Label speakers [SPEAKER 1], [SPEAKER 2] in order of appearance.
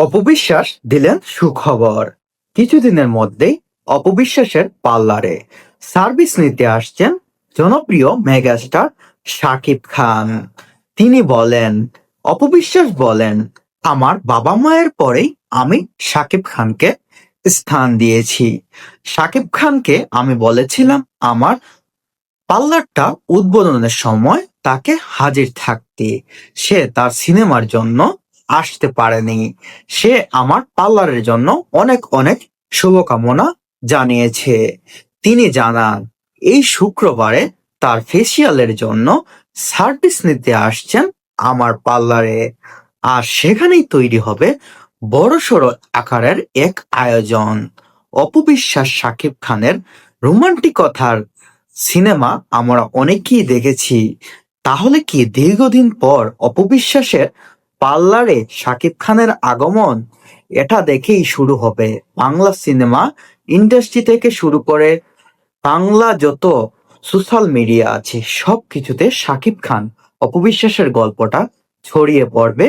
[SPEAKER 1] অপবিশ্বাস দিলেন সুখবর। কিছুদিনের মধ্যেই অপবিশ্বাসের পার্লারে সার্ভিস নিতে আসছেন জনপ্রিয় মেগাস্টার শাকিব খান। তিনি বলেন, অপবিশ্বাস বলেন, আমার বাবা মায়ের পরেই আমি শাকিব খানকে স্থান দিয়েছি। শাকিব খানকে আমি বলেছিলাম আমার পার্লারটা উদ্বোধনের সময় তাকে হাজির থাকতে। সে তার সিনেমার জন্য আসতে পারেনি। সে আমার পার্লারের জন্য অনেক অনেক শুভকামনা জানিয়েছে। তিনি জানান, এই শুক্রবারে তার ফেসিয়ালের জন্য সার্ভিস নিতে আসছেন আমার পার্লারে। আর সেখানেই তৈরি হবে বড়সড় আকারের এক আয়োজন। অপবিশ্বাস শাকিব খানের রোমান্টিকতার সিনেমা আমরা অনেকেই দেখেছি। তাহলে কি দীর্ঘদিন পর অপবিশ্বাসের পার্লারে শাকিব খানের আগমন? এটা দেখেই শুরু হবে বাংলা সিনেমা ইন্ডাস্ট্রি থেকে শুরু করে বাংলা যত সোশ্যাল মিডিয়া আছে সবকিছুতে শাকিব খান অপবিশ্বাসের গল্পটা ছড়িয়ে পড়বে।